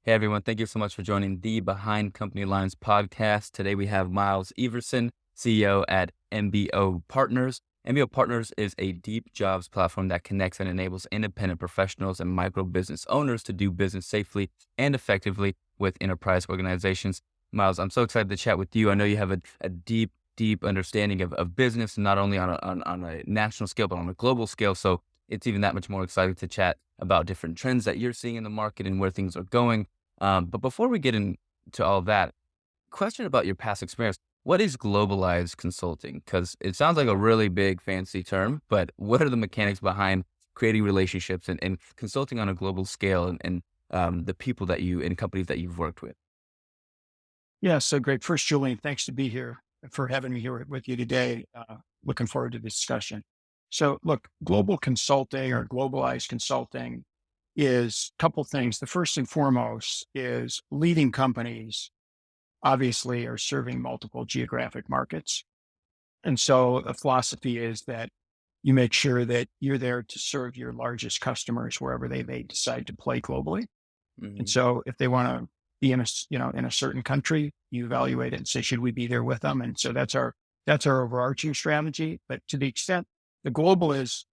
Hey everyone, thank you so much for joining the Behind Company Lines podcast. Today we have Miles Everson, CEO at MBO Partners. MBO Partners is a deep jobs platform that connects and enables independent professionals and micro business owners to do business safely and effectively with enterprise organizations. Miles, I'm so excited to chat with you. I know you have a deep understanding of business, not only on a national scale, but on a global scale. So it's even that much more exciting to chat about different trends that you're seeing in the market and where things are going. But before we get into all that, question about your past experience. What is globalize consulting? Because it sounds like a really big fancy term, but what are the mechanics behind creating relationships and consulting on a global scale and the people that you and companies that you've worked with? Yeah, so great. First, Julian, thanks to be here for having me here with you today. Looking forward to the discussion. So, look, global consulting or globalized consulting is a couple things. The first and foremost is leading companies, obviously, are serving multiple geographic markets. And so the philosophy is that you make sure that you're there to serve your largest customers wherever they may decide to play globally. And Hmm. so if they want to be in in a certain country, you evaluate it and say, should we be there with them? And so that's our overarching strategy. But to the extent the global is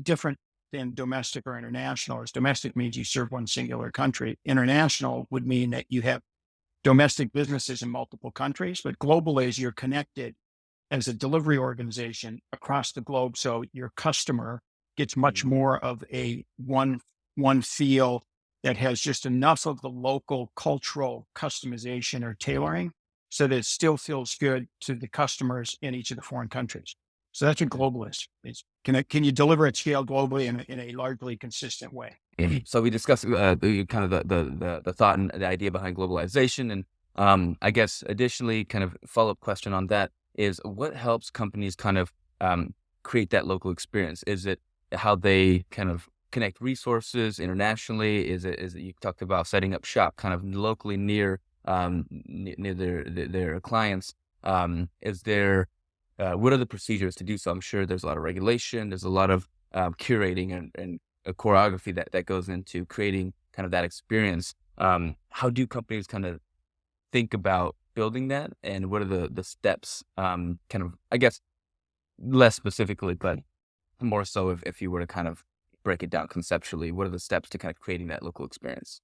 different than domestic or international, as domestic means you serve one singular country. International would mean that you have domestic businesses in multiple countries, but global is you're connected as a delivery organization across the globe. So your customer gets much Hmm. more of a one feel that has just enough of the local cultural customization or tailoring so that it still feels good to the customers in each of the foreign countries. So that's what global is. Can you deliver at scale globally in a largely consistent way? So we discussed the kind of the thought and the idea behind globalization, and I guess additionally, kind of follow up question on that is what helps companies kind of create that local experience? Is it how they kind of connect resources internationally? Is it you talked about setting up shop kind of locally near near their clients? Is there what are the procedures to do so? I'm sure there's a lot of regulation. There's a lot of curating and a choreography that goes into creating kind of that experience. How do companies kind of think about building that, and what are the steps? Kind of, I guess, less specifically, but more so if you were to kind of break it down conceptually, what are the steps to kind of creating that local experience?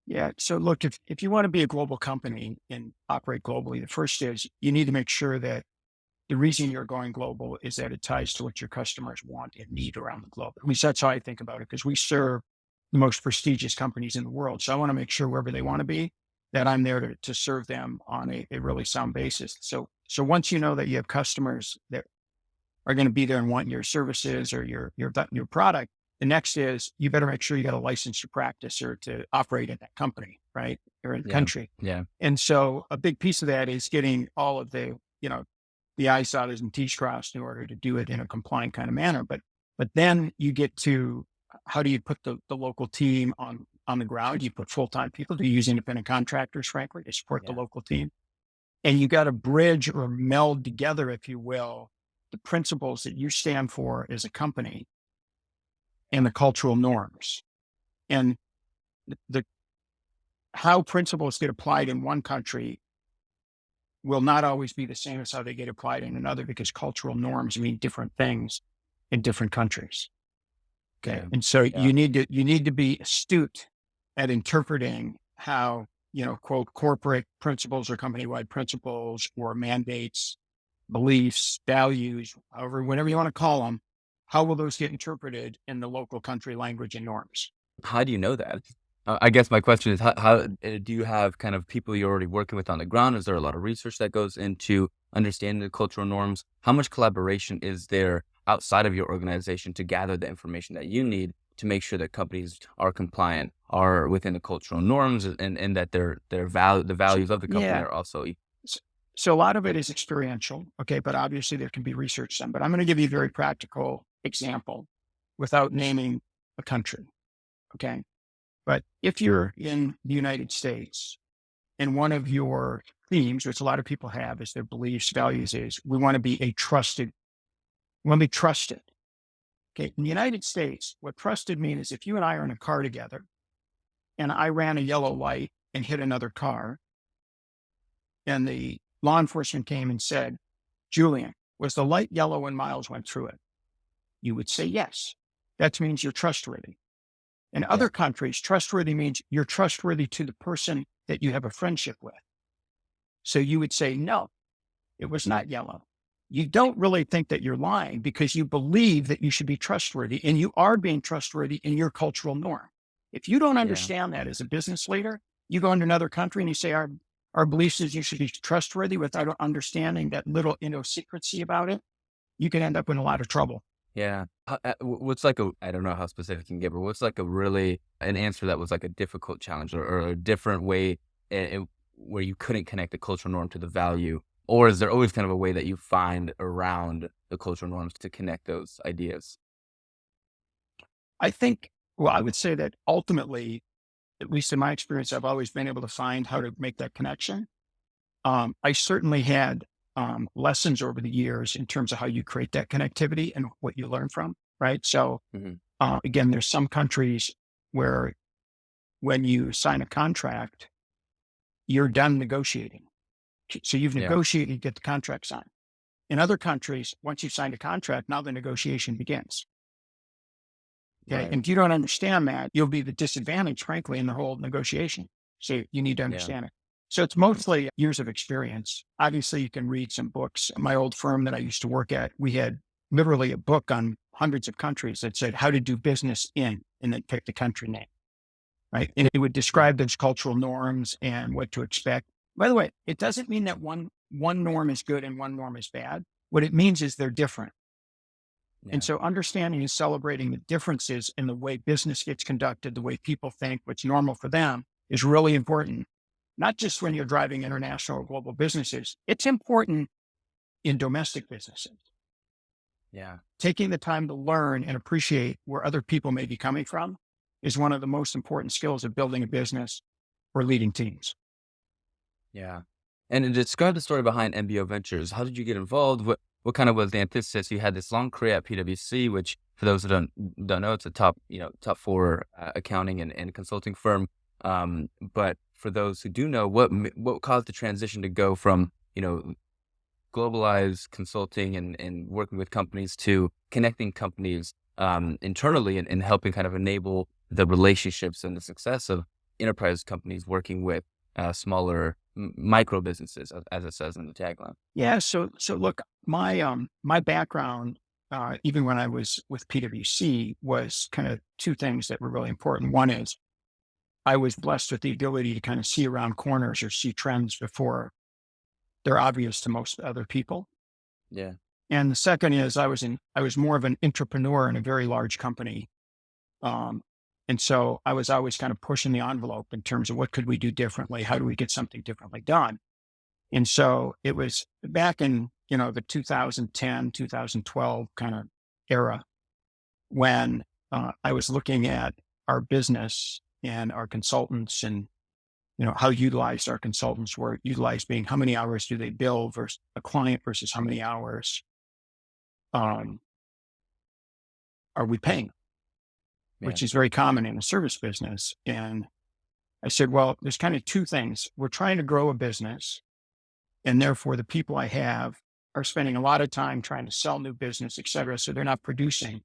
Yeah. So look, if you want to be a global company and operate globally, the first is you need to make sure that the reason you're going global is that it ties to what your customers want and need around the globe. At least that's how I think about it, because we serve the most prestigious companies in the world. So I want to make sure wherever they want to be, that I'm there to serve them on a really sound basis. So once you know that you have customers that are going to be there and want your services or your product, the next is you better make sure you got a license to practice or to operate in that company, right? Or in the Yeah, country. yeah, And so a big piece of that is getting all of the I's dotted and T's crossed in order to do it in a compliant kind of manner. But then you get to how do you put the local team on the ground? You put full-time people. Do you use independent contractors, frankly, to support the yeah, local team? And you got to bridge or meld together, if you will, the principles that you stand for as a company and the cultural norms. And the how principles get applied in one country will not always be the same as how they get applied in another because cultural norms mean different things in different countries. Okay. yeah, And so yeah. you need to be astute at interpreting how, quote, corporate principles or company-wide principles or mandates, beliefs, values, however, whatever you want to call them, how will those get interpreted in the local country language and norms? How do you know that? I guess my question is how do you have kind of people you're already working with on the ground? Is there a lot of research that goes into understanding the cultural norms? How much collaboration is there outside of your organization to gather the information that you need to make sure that companies are compliant, are within the cultural norms, and that the So, values of the company yeah. are also S- So a lot of it is experiential. Okay. But obviously there can be research done. But I'm going to give you a very practical example without naming a country. Okay. But if you're in the United States and one of your themes, which a lot of people have is their beliefs, values is we want to be trusted. Okay. In the United States, what trusted means is if you and I are in a car together and I ran a yellow light and hit another car, and the law enforcement came and said, Julian, was the light yellow when Miles went through it? You would say yes. That means you're trustworthy. In Yeah. other countries, trustworthy means you're trustworthy to the person that you have a friendship with. So you would say, no, it was not yellow. You don't really think that you're lying because you believe that you should be trustworthy, and you are being trustworthy in your cultural norm. If you don't Yeah. understand that as a business leader, you go into another country and you say, our belief is you should be trustworthy without understanding that little idiosyncrasy about it, you can end up in a lot of trouble. Yeah. What's like I don't know how specific you can get, but what's like a really, an answer that was like a difficult challenge or a different way where you couldn't connect the cultural norm to the value? Or is there always kind of a way that you find around the cultural norms to connect those ideas? I think, well, I would say that ultimately, at least in my experience, I've always been able to find how to make that connection. I certainly had lessons over the years in terms of how you create that connectivity and what you learn from, right? So, Hmm. again, there's some countries where when you sign a contract, you're done negotiating. So you've Yeah. negotiated to get the contract signed. In other countries, once you've signed a contract, now the negotiation begins. Okay. Right. And if you don't understand that, you'll be the disadvantage, frankly, in the whole negotiation. So you need to Yeah. understand it. So it's mostly years of experience. Obviously, you can read some books. My old firm that I used to work at, we had literally a book on hundreds of countries that said how to do business in, and then pick the country name, right? And it would Yeah. describe those cultural norms and what to expect. By the way, it doesn't mean that one norm is good and one norm is bad. What it means is they're different. And Yeah. so understanding and celebrating the differences in the way business gets conducted, the way people think, what's normal for them is really important. Not just when you're driving international or global businesses, it's important in domestic businesses. Yeah. Taking the time to learn and appreciate where other people may be coming from is one of the most important skills of building a business or leading teams. Yeah. And to describe the story behind MBO Ventures, how did you get involved? What kind of was the antithesis? You had this long career at PwC, which for those who don't know, it's a top four accounting and consulting firm. But for those who do know, what caused the transition to go from globalize consulting and working with companies to connecting companies internally and helping kind of enable the relationships and the success of enterprise companies working with smaller micro businesses, as it says in the tagline. Yeah. So look, my background, even when I was with PwC, was kind of two things that were really important. One is I was blessed with the ability to kind of see around corners or see trends before they're obvious to most other people. Yeah. And the second is I was more of an entrepreneur in a very large company. Um, and so I was always kind of pushing the envelope in terms of what could we do differently? How do we get something differently done? And so it was back in, the 2010, 2012 kind of era when I was looking at our business and our consultants and, how utilized our consultants were utilized being how many hours do they bill versus a client versus how many hours um, are we paying, Yeah. which is very common in the service business. And I said, well, there's kind of two things. We're trying to grow a business, and therefore the people I have are spending a lot of time trying to sell new business, et cetera. So they're not producing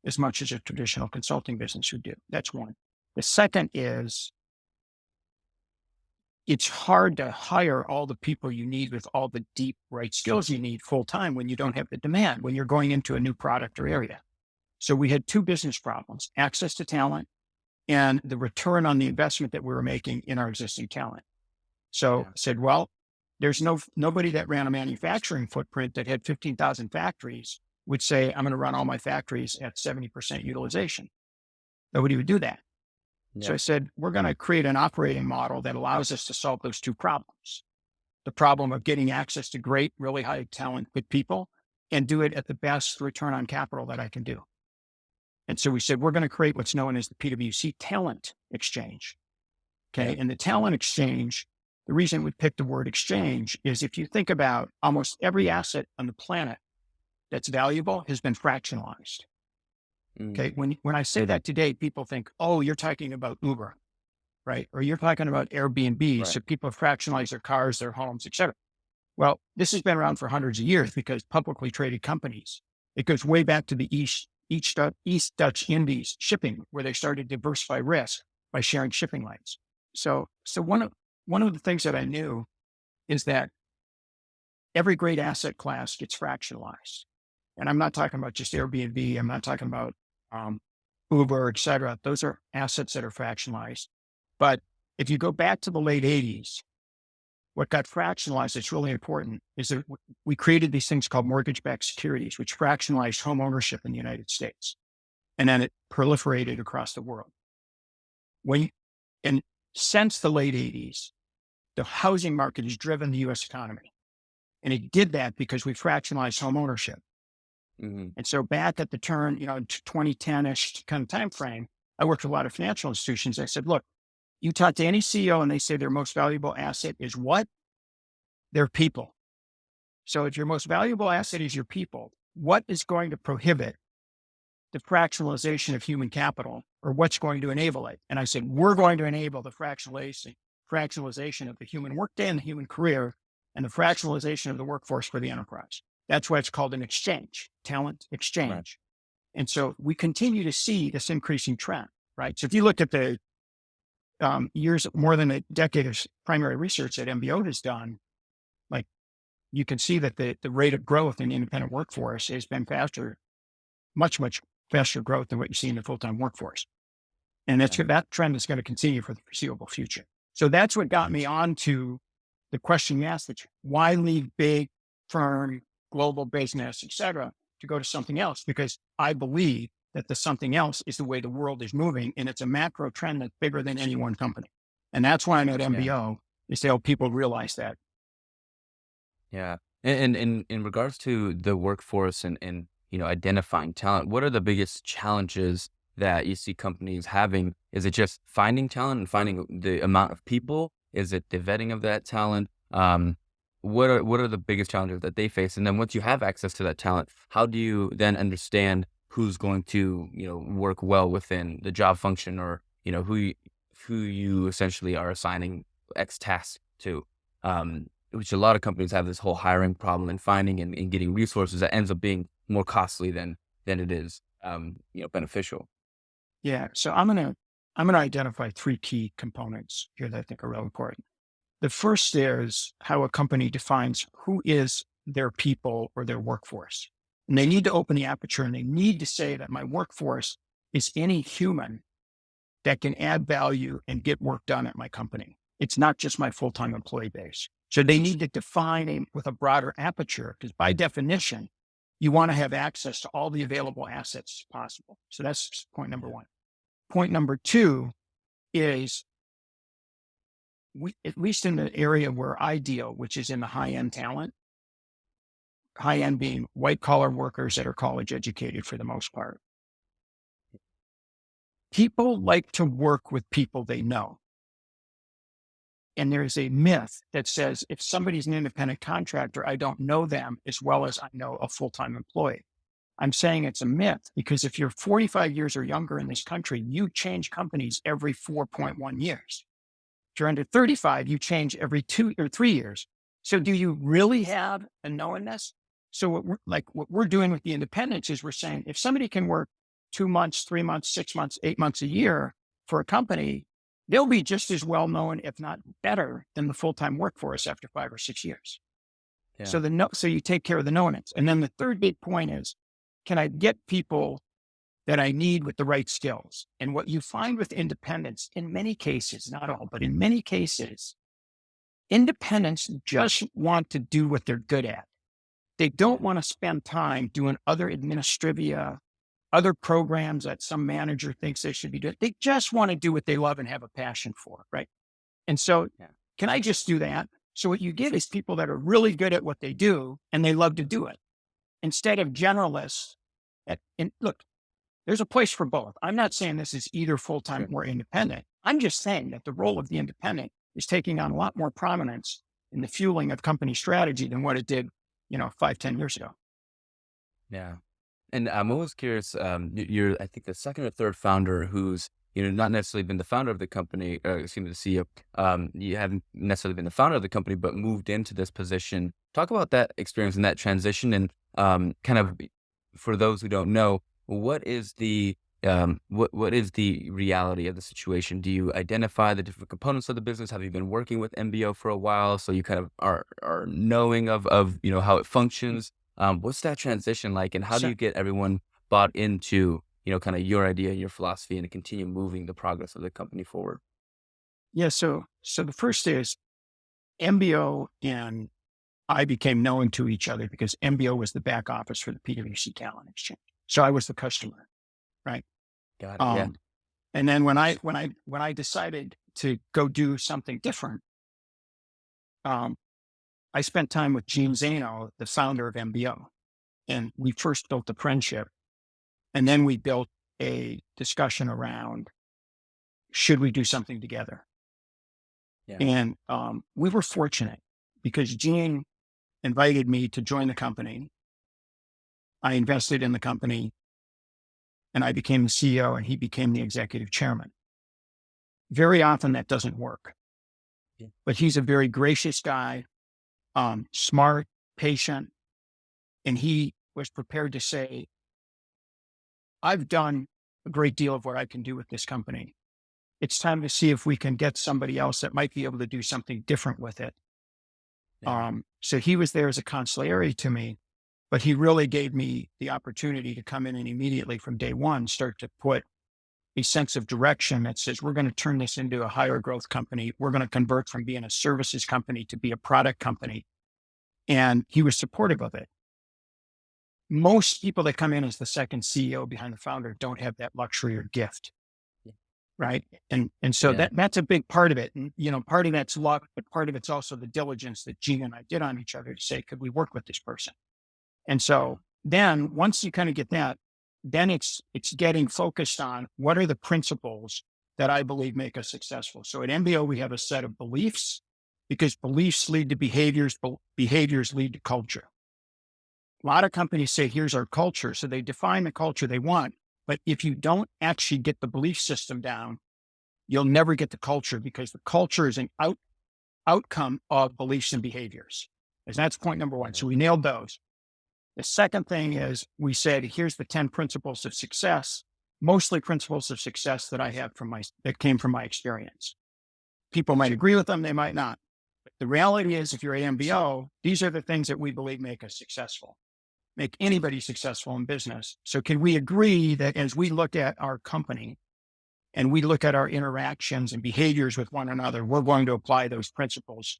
as much as a traditional consulting business would do. That's one. The second is it's hard to hire all the people you need with all the deep, right skills you need full time when you don't have the demand, when you're going into a new product or area. So we had two business problems: access to talent and the return on the investment that we were making in our existing talent. So Yeah. I said, well, there's nobody that ran a manufacturing footprint that had 15,000 factories would say, I'm going to run all my factories at 70% utilization. Nobody would do that. So Yeah. I said, we're going to create an operating model that allows us to solve those two problems. The problem of getting access to great, really high talent, good people, and do it at the best return on capital that I can do. And so we said, we're going to create what's known as the PwC Talent Exchange. Yeah. Okay. And the talent exchange, the reason we picked the word exchange is if you think about almost every asset on the planet that's valuable has been fractionalized. Mm. Okay. When I say that today, people think, oh, you're talking about Uber. right? Or you're talking about Airbnb. Right. So people fractionalize their cars, their homes, et cetera. Well, this has been around for hundreds of years because publicly traded companies, it goes way back to the East Dutch Indies shipping, where they started to diversify risk by sharing shipping lanes. So one of the things that I knew is that every great asset class gets fractionalized. And I'm not talking about just Airbnb. I'm not talking about um, Uber, et cetera. Those are assets that are fractionalized. But if you go back to the late 80s, what got fractionalized that's really important is that we created these things called mortgage-backed securities, which fractionalized home ownership in the United States. And then it proliferated across the world. When, and since the late 80s, the housing market has driven the US economy. And it did that because we fractionalized home ownership. Hmm. And so back at the turn, 2010-ish kind of time frame, I worked with a lot of financial institutions. I said, look, you talk to any CEO and they say their most valuable asset is what? Their people. So if your most valuable asset is your people, what is going to prohibit the fractionalization of human capital, or what's going to enable it? And I said, we're going to enable the fractionalization of the human workday and the human career, and the fractionalization of the workforce for the enterprise. That's why it's called an exchange, talent Right. exchange. And so we continue to see this increasing trend, right? So if you look at the years, more than a decade of primary research that MBO has done, like you can see that the rate of growth in the independent workforce has been faster, much faster growth than what you see in the full-time workforce. And Yeah. that trend is going to continue for the foreseeable future. So that's what got me on to the question you asked, that why leave big firm, global business, et cetera, to go to something else? Because I believe that the something else is the way the world is moving. And it's a macro trend that's bigger than any one company. And that's why I'm at Yeah. MBO, is to help people realize that. Yeah. And in regards to the workforce and identifying talent, what are the biggest challenges that you see companies having? Is it just finding talent and finding the amount of people? Is it the vetting of that talent? What are the biggest challenges that they face? And then once you have access to that talent, how do you then understand who's going to, work well within the job function, or, who you essentially are assigning X task to? Which a lot of companies have this whole hiring problem and finding and getting resources that ends up being more costly than it is, beneficial. Yeah. So I'm gonna identify three key components here that I think are real important. The first is how a company defines who is their people or their workforce. And they need to open the aperture and they need to say that my workforce is any human that can add value and get work done at my company. It's not just my full-time employee base. So they need to define with a broader aperture, because by definition, you want to have access to all the available assets possible. So that's point number Yeah. one. Point number two is, we, at least in the area where I deal, which is in the high end talent, high end being white collar workers that are college educated for the most part. People like to work with people they know. And there's a myth that says if somebody's an independent contractor, I don't know them as well as I know a full time employee. I'm saying it's a myth, because if you're 45 years or younger in this country, you change companies every 4.1 years. If you're under 35, you change every 2 or 3 years. So do you really have a knowingness? So what we're doing with the independents is we're saying, if somebody can work 2 months, 3 months, 6 months, 8 months a year for a company, they'll be just as well known, if not better, than the full-time workforce after 5 or 6 years. Yeah. So you take care of the knowingness. And then the third big point is, can I get people that I need with the right skills? And what you find with independents, in many cases, not all, but in many cases, independents just want to do what they're good at. They don't want to spend time doing other administrivia, other programs that some manager thinks they should be doing. They just want to do what they love and have a passion for, right? And so, Yeah. can I just do that? So what you get is people that are really good at what they do and they love to do it, instead of generalists. And look, there's a place for both. I'm not saying this is either full-time Sure. or independent. I'm just saying that the role of the independent is taking on a lot more prominence in the fueling of company strategy than what it did, 5, 10 years ago. Yeah. And I'm always curious. You're, I think, the second or third founder who's not necessarily been the founder of the company, excuse me, the CEO. You haven't necessarily been the founder of the company, but moved into this position. Talk about that experience and that transition, and kind of for those who don't know, what is the what is the reality of the situation? Do you identify the different components of the business? Have you been working with MBO for a while, so you kind of are knowing of how it functions? What's that transition like, and how do So you get everyone bought into kind of your idea, your philosophy, and to continue moving the progress of the company forward? yeah, so the first is MBO and I became known to each other because MBO was the back office for the PwC talent exchange. So I was the customer, right? Got it. Yeah. Um, and then when I decided to go do something different, um, I spent time with Gene Zano, the founder of MBO, and we first built a friendship, and then we built a discussion around should we do something together. Yeah. And we were fortunate because Gene invited me to join the company. I invested in the company and I became the CEO and he became the executive chairman. Very often that doesn't work, Yeah. but he's a very gracious guy, smart, patient, and he was prepared to say, I've done a great deal of what I can do with this company. It's time to see if we can get somebody else that might be able to do something different with it. Yeah. So he was there as a consigliere to me, but he really gave me the opportunity to come in and immediately from day one start to put a sense of direction that says, we're going to turn this into a higher growth company. We're going to convert from being a services company to be a product company. And he was supportive of it. Most people that come in as the second CEO behind the founder don't have that luxury or gift. Yeah. Right. And so Yeah. that's a big part of it. And, part of that's luck, but part of it's also the diligence that Gene and I did on each other to say, could we work with this person? And Yeah. so then once you kind of get that, then it's getting focused on what are the principles that I believe make us successful. So at MBO, we have a set of beliefs because beliefs lead to behaviors, behaviors lead to culture. A lot of companies say, here's our culture. So they define the culture they want. But if you don't actually get the belief system down, you'll never get the culture because the culture is an outcome of beliefs and behaviors. And that's point number one. Yeah. So we nailed those. The second thing is we said, here's the 10 principles of success, mostly principles of success that I have that came from my experience. People might agree with them. They might not. But the reality is if you're at MBO, these are the things that we believe make us successful, make anybody successful in business. So can we agree that as we look at our company and we look at our interactions and behaviors with one another, we're going to apply those principles,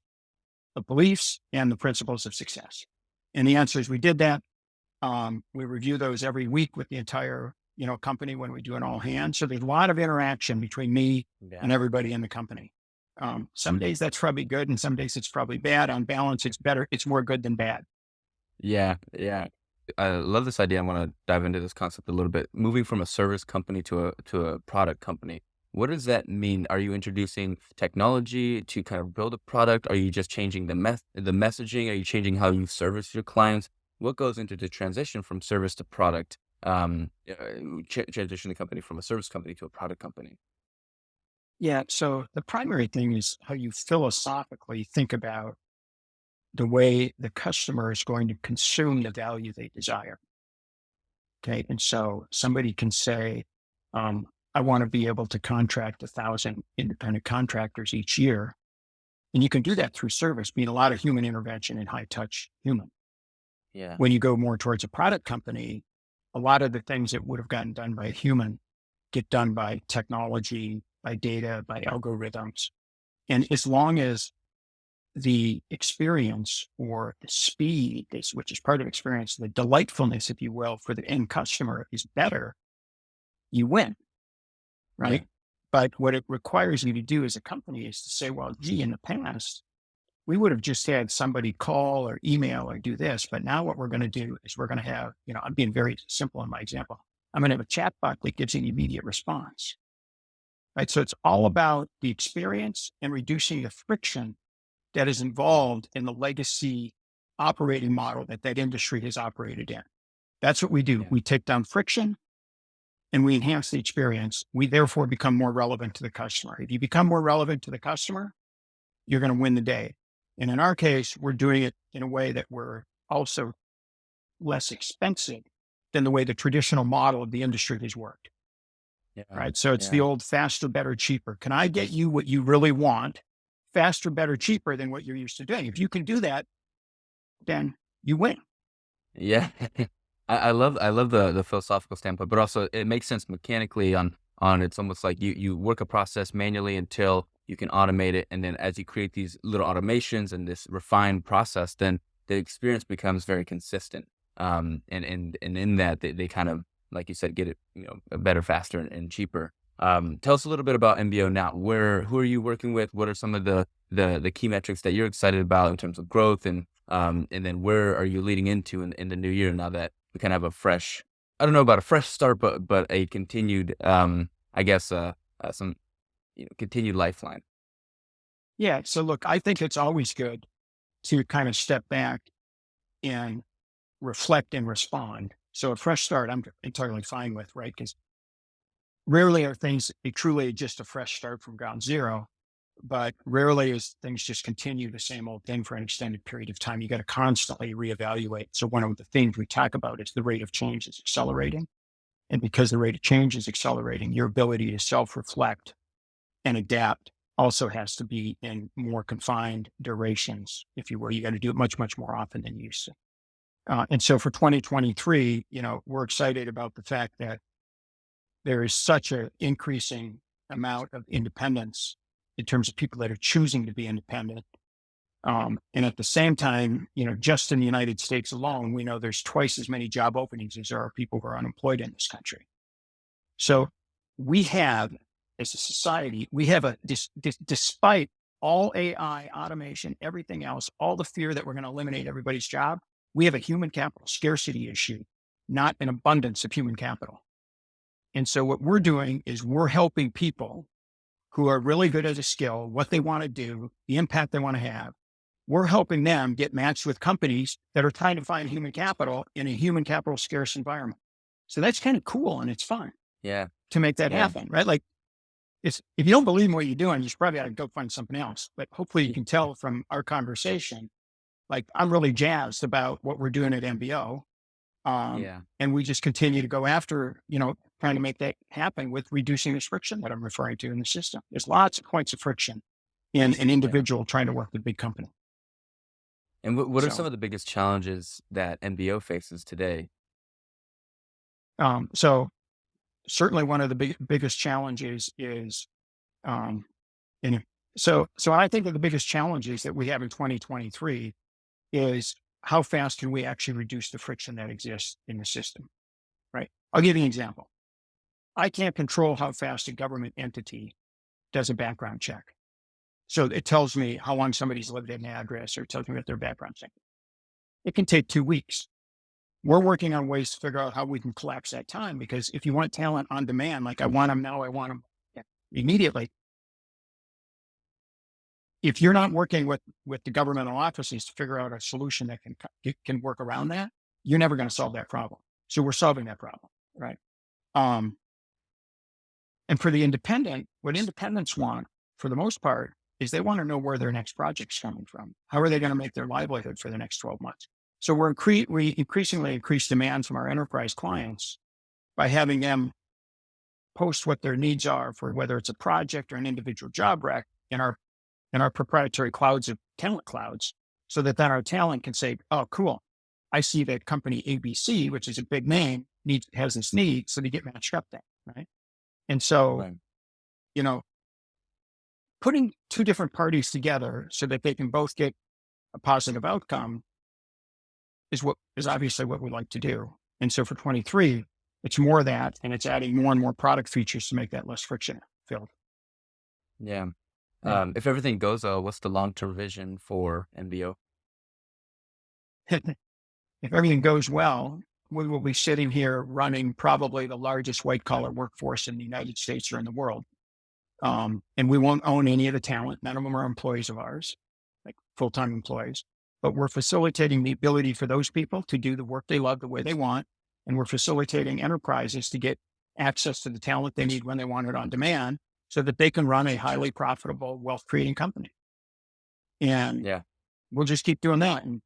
the beliefs and the principles of success? And the answer is we did that. We review those every week with the entire, company when we do an all hands. So there's a lot of interaction between me Yeah. and everybody in the company. Some days that's probably good and some days it's probably bad. On balance, it's better. It's more good than bad. Yeah. Yeah. I love this idea. I want to dive into this concept a little bit. Moving from a service company to a product company. What does that mean? Are you introducing technology to kind of build a product? Are you just changing the messaging? Are you changing how you service your clients? What goes into the transition from service to product? Transition the company from a service company to a product company. Yeah. So the primary thing is how you philosophically think about the way the customer is going to consume the value they desire. Okay. And so somebody can say, I want to be able to contract 1,000 independent contractors each year. And you can do that through service, being a lot of human intervention and high touch human. Yeah. When you go more towards a product company, a lot of the things that would have gotten done by a human get done by technology, by data, by algorithms. And as long as the experience or the speed, which is part of experience, the delightfulness, if you will, for the end customer is better, you win, Yeah. right? But what it requires you to do as a company is to say, well, gee, in the past, we would have just had somebody call or email or do this. But now what we're going to do is we're going to have, I'm being very simple in my example. I'm going to have a chat bot that gives an immediate response, right? So it's all about the experience and reducing the friction that is involved in the legacy operating model that industry has operated in. That's what we do. Yeah. We take down friction and we enhance the experience, we therefore become more relevant to the customer. If you become more relevant to the customer, you're going to win the day. And in our case, we're doing it in a way that we're also less expensive than the way the traditional model of the industry has worked. Yeah. Right. So it's the Yeah. old faster, better, cheaper. Can I get you what you really want? Faster, better, cheaper than what you're used to doing. If you can do that, then you win. Yeah. I love the philosophical standpoint, but also it makes sense mechanically on it's almost like you work a process manually until you can automate it. And then as you create these little automations and this refined process, then the experience becomes very consistent. And in that they kind of, like you said, get it, better, faster and cheaper. Tell us a little bit about MBO now. Who are you working with? What are some of the key metrics that you're excited about in terms of growth, and then where are you leading into in the new year now that we kind of have a fresh, I don't know about a fresh start, but a continued, I guess, some, continued lifeline. Yeah. So look, I think it's always good to kind of step back and reflect and respond. So a fresh start, I'm entirely fine with, right? Because rarely are things truly just a fresh start from ground zero, but rarely is things just continue the same old thing for an extended period of time. You got to constantly reevaluate. So one of the things we talk about is the rate of change is accelerating. And because the rate of change is accelerating, your ability to self-reflect and adapt also has to be in more confined durations, if you will. You got to do it much, much more often than you used to. And so for 2023, we're excited about the fact that there is such an increasing amount of independence in terms of people that are choosing to be independent. And at the same time, just in the United States alone, we know there's twice as many job openings as there are people who are unemployed in this country. So we have, as a society, we have despite all AI, automation, everything else, all the fear that we're going to eliminate everybody's job, we have a human capital scarcity issue, not an abundance of human capital. And so what we're doing is we're helping people who are really good at a skill, what they want to do, the impact they want to have. We're helping them get matched with companies that are trying to find human capital in a human capital scarce environment. So that's kind of cool and it's fun Yeah. to make that Yeah. happen, right? Like if you don't believe in what you're doing, you should probably ought to go find something else. But hopefully you can tell from our conversation, like I'm really jazzed about what we're doing at MBO. Yeah. And we just continue to go after, trying to make that happen with reducing this friction that I'm referring to in the system. There's lots of points of friction in an Yeah. individual trying to work with a big company. And what are some So, of the biggest challenges that MBO faces today? so certainly one of the biggest challenges is, um, and so I think that the biggest challenges that we have in 2023 is how fast can we actually reduce the friction that exists in the system, right? I'll give you an example. I can't control how fast a government entity does a background check. So it tells me how long somebody's lived at an address or it tells me what their background check. It can take 2 weeks. We're working on ways to figure out how we can collapse that time because if you want talent on demand, like I want them now, I want them immediately. If you're not working with the governmental offices to figure out a solution that can work around that, you're never going to solve that problem. So we're solving that problem, right? Um, and for the independent, what independents want, for the most part, is they want to know where their next project's coming from. How are they going to make their livelihood for the next 12 months? So we increasingly increase demand from our enterprise clients by having them post what their needs are for whether it's a project or an individual job rec in our proprietary clouds of talent clouds, so that then our talent can say, "Oh, cool, I see that company ABC, which is a big name, has this need," so they get matched up there, right? And so, Right. you know, putting two different parties together so that they can both get a positive outcome is obviously what we like to do. And so for 23, it's more of that, and it's adding more and more product features to make that less friction filled. Yeah. Yeah. If everything goes well, what's the long-term vision for MBO? If everything goes well, we will be sitting here running probably the largest white collar workforce in the United States or in the world. And we won't own any of the talent. None of them are employees of ours, like full-time employees, but we're facilitating the ability for those people to do the work they love the way they want. And we're facilitating enterprises to get access to the talent they need when they want it on demand so that they can run a highly profitable wealth creating company. And Yeah. we'll just keep doing that. And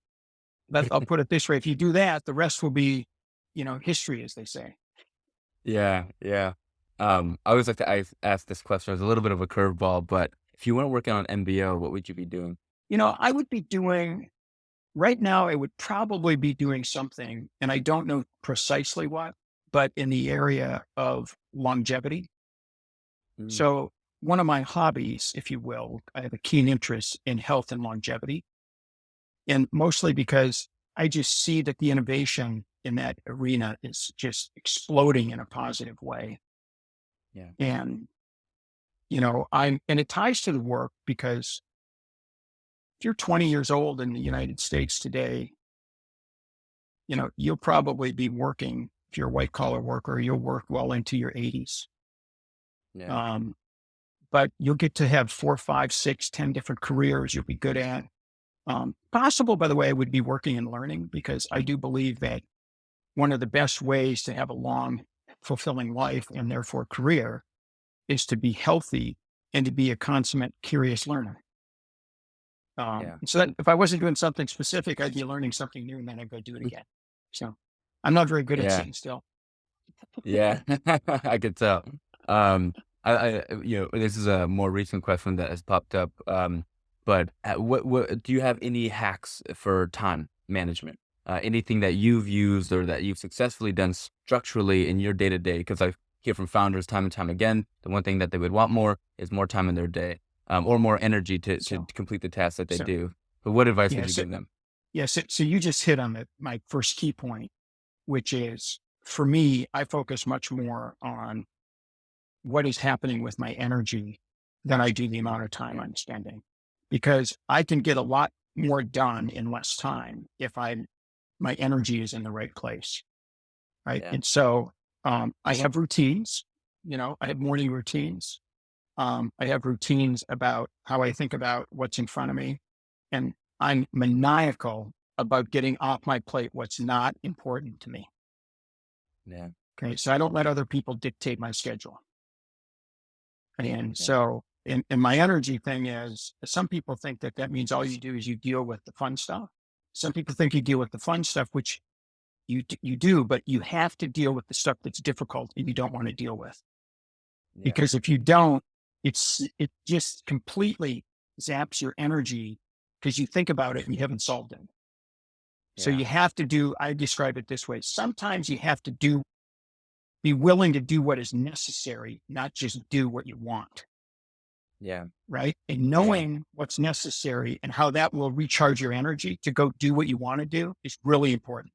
I'll put it this way. If you do that, the rest will be, history, as they say. Yeah, yeah. I always like to ask this question. It's a little bit of a curveball, but if you weren't working on MBO, what would you be doing? I would be doing right now, I would probably be doing something, and I don't know precisely what, but in the area of longevity. Mm, So, one of my hobbies, if you will, I have a keen interest in health and longevity, and mostly because I just see that the innovation in that arena is just exploding in a positive way. yeah, And, and it ties to the work because if you're 20 years old in the United States today, you'll probably be working, if you're a white collar worker, you'll work well into your 80s. yeah, Um, but you'll get to have 4, 5, 6, 10 different careers you'll be good at. Possible, by the way, would be working and learning because I do believe that one of the best ways to have a long, fulfilling life and therefore career is to be healthy and to be a consummate, curious learner. yeah, So that if I wasn't doing something specific, I'd be learning something new and then I'd go do it again. So I'm not very good at yeah, sitting still. yeah. I could tell. This is a more recent question that has popped up. But what do you have any hacks for time management? Anything that you've used or that you've successfully done structurally in your day to day? Because I hear from founders time and time again, the one thing that they would want more is more time in their day, or more energy to So, complete the tasks that they so do. But what advice yeah, would you so, give them? so you just hit on my first key point, which is for me, I focus much more on what is happening with my energy than I do the amount of time Yeah, I'm spending because I can get a lot more done in less time if my energy is in the right place. Right. yeah, And so I have routines, I have morning routines. I have routines about how I think about what's in front of me. And I'm maniacal about getting off my plate what's not important to me. yeah, Okay. So I don't let other people dictate my schedule. And yeah, so, and my energy thing is some people think that that means all you do is you deal with the fun stuff. Some people think you deal with the fun stuff, which you do, but you have to deal with the stuff that's difficult and you don't want to deal with. yeah, Because if you don't, it just completely zaps your energy because you think about it and you haven't solved it. So yeah, you have to do, I describe it this way. Sometimes you have to be willing to do what is necessary, not just do what you want. yeah, Right. And yeah, knowing what's necessary and how that will recharge your energy to go do what you want to do is really important.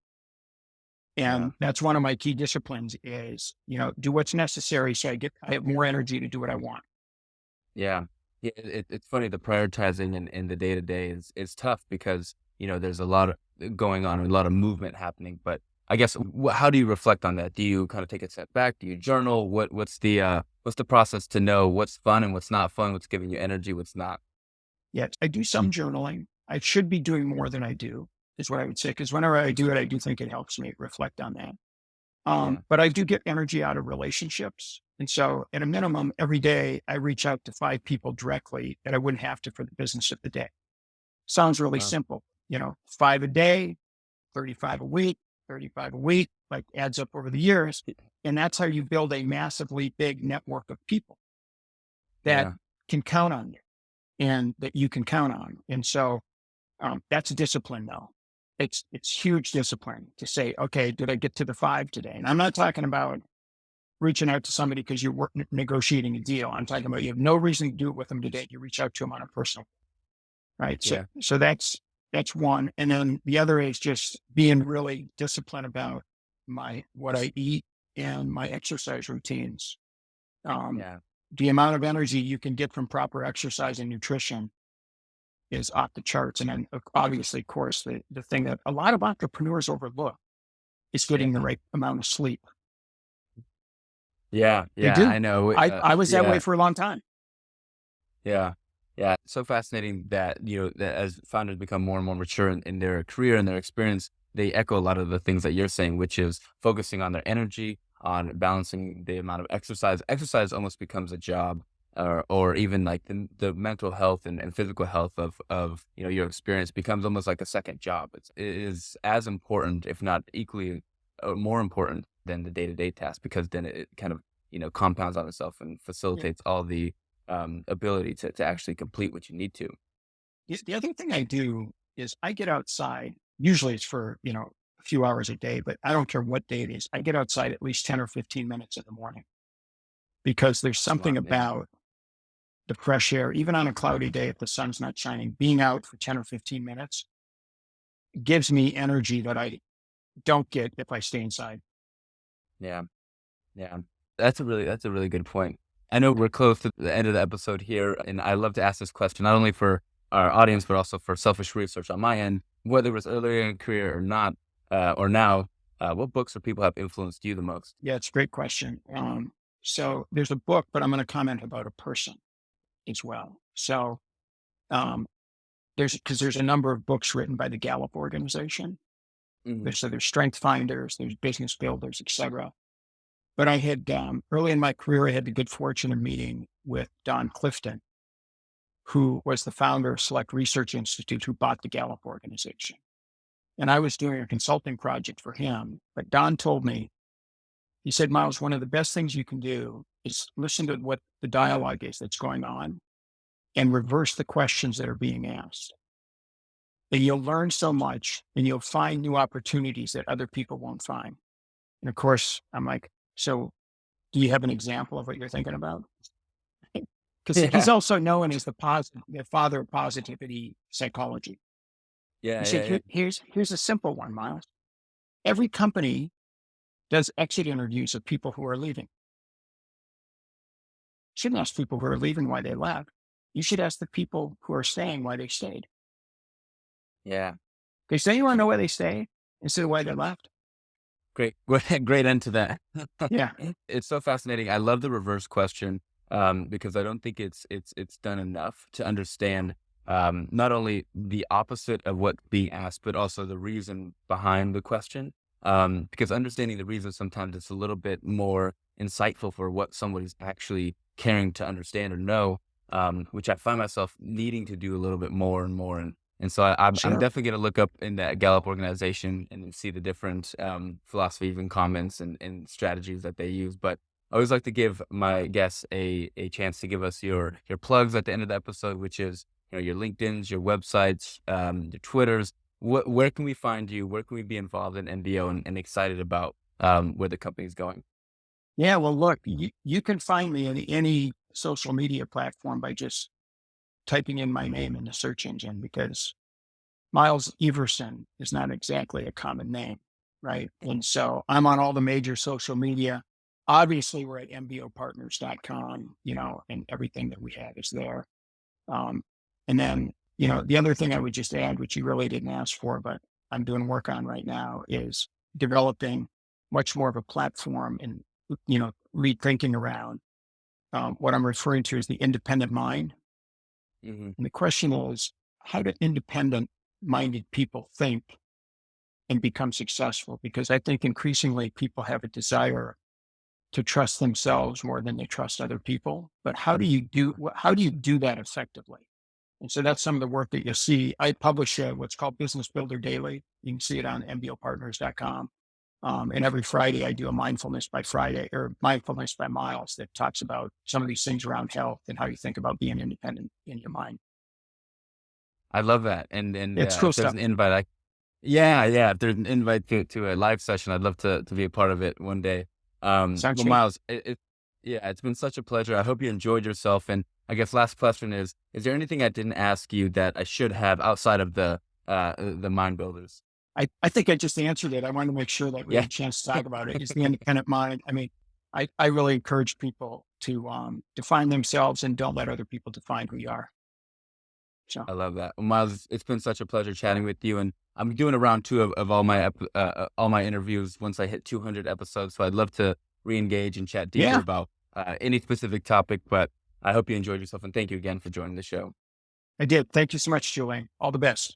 yeah. And that's one of my key disciplines is, do what's necessary. So I have more energy to do what I want. Yeah. Yeah, it's funny, the prioritizing in the day to day is tough because, there's a lot of going on, a lot of movement happening. But I guess how do you reflect on that? Do you kind of take a step back? Do you journal? What's the process to know what's fun and what's not fun? What's giving you energy? What's not? Yet I do some journaling. I should be doing more than I do, is what I would say. Because whenever I do it, I do think it helps me reflect on that. Yeah. But I do get energy out of relationships. And so at a minimum, every day I reach out to 5 people directly that I wouldn't have to for the business of the day. Sounds really Wow. simple, 5 a day, 35 a week, 35 a week, like adds up over the years. And that's how you build a massively big network of people that Yeah. can count on you and that you can count on. And so that's a discipline though. It's huge discipline to say, okay, did I get to the 5 today? And I'm not talking about reaching out to somebody because you're negotiating a deal. I'm talking about you have no reason to do it with them today. You reach out to them on a personal, right? So, Yeah. so that's one. And then the other is just being really disciplined about what I eat and my exercise routines. Um, Yeah. the amount of energy you can get from proper exercise and nutrition is off the charts. And then obviously, of course, the thing that a lot of entrepreneurs overlook is Yeah. getting the right amount of sleep. Yeah. They Yeah. do. I know. I was that way Yeah. for a long time. Yeah. Yeah. It's so fascinating that, that as founders become more and more mature in their career and their experience, they echo a lot of the things that you're saying, which is focusing on their energy, on balancing the amount of exercise. Exercise almost becomes a job, or even like the mental health and physical health of your experience becomes almost like a second job. It is as important, if not equally more important than the day to day task, because then it kind of compounds on itself and Yeah. facilitates all the ability to actually complete what you need to. The other thing I do is I get outside. Usually it's for, a few hours a day, but I don't care what day it is. I get outside at least 10 or 15 minutes in the morning because there's something Smart, yeah. about the fresh air, even on a cloudy day, if the sun's not shining, being out for 10 or 15 minutes gives me energy that I don't get if I stay inside. Yeah. Yeah. That's a really good point. I know we're close to the end of the episode here, and I love to ask this question not only for our audience, but also for selfish research on my end, whether it was earlier in your career or not, or now, what books or people have influenced you the most? Yeah, it's a great question. So there's a book, but I'm going to comment about a person as well. So um, there's a number of books written by the Gallup organization. Hmm. There's Strength Finders, there's Business Builders, etc. But I had early in my career, I had the good fortune of meeting with Don Clifton, who was the founder of Select Research Institute, who bought the Gallup organization. And I was doing a consulting project for him. But Don told me, he said, Miles, one of the best things you can do is listen to what the dialogue is that's going on and reverse the questions that are being asked. And you'll learn so much and you'll find new opportunities that other people won't find. And of course, I'm like, so do you have an example of what you're thinking about? Because he's Yeah. also known as the father of positivity psychology. He Yeah. said, Yeah. Yeah. here's a simple one, Miles. Every company does exit interviews of people who are leaving. You shouldn't ask people who are leaving why they left. You should ask the people who are staying why they stayed. Yeah. Okay, so you want to know why they stay instead of why they left? Great, great end to that. Yeah, It's so fascinating. I love the reverse question, because I don't think it's done enough to understand not only the opposite of what's being asked, but also the reason behind the question. Because understanding the reason sometimes it's a little bit more insightful for what somebody's actually caring to understand or know, which I find myself needing to do a little bit more and more. And so I'm sure. definitely going to look up in that Gallup organization and see the different philosophies and comments and strategies that they use. But I always like to give my guests a chance to give us your plugs at the end of the episode, which is your LinkedIn's, your websites, your Twitters. Where can we find you? Where can we be involved in MBO and excited about where the company's going? Yeah, well, look, you can find me in any social media platform by just typing in my name in the search engine because Miles Everson is not exactly a common name, right? And so I'm on all the major social media. Obviously, we're at MBOpartners.com, and everything that we have is there. Um, and then, the other thing I would just add, which you really didn't ask for, but I'm doing work on right now, is developing much more of a platform and, rethinking around what I'm referring to as the independent mind. Hmm. And the question is, how do independent minded people think and become successful? Because I think increasingly people have a desire to trust themselves more than they trust other people. But how do you do that effectively? And so that's some of the work that you'll see. I publish what's called Business Builder Daily. You can see it on MBOpartners.com. And every Friday, I do a mindfulness by Friday or mindfulness by Miles that talks about some of these things around health and how you think about being independent in your mind. I love that. And It's cool if there's stuff. an invite, yeah, yeah. If there's an invite to a live session, I'd love to be a part of it one day. Sounds Well, good. Miles, yeah, it's been such a pleasure. I hope you enjoyed yourself. And I guess last question is there anything I didn't ask you that I should have outside of the mind builders? I think I just answered it. I wanted to make sure that we had Yeah, a chance to talk about it. Is the independent mind. I mean, I really encourage people to define themselves and don't let other people define who you are. So I love that. Well, Miles, it's been such a pleasure chatting with you. And I'm doing a round two of all my interviews once I hit 200 episodes. So I'd love to re-engage and chat deeper yeah, about any specific topic. But I hope you enjoyed yourself, and thank you again for joining the show. I did. Thank you so much, Julian. All the best.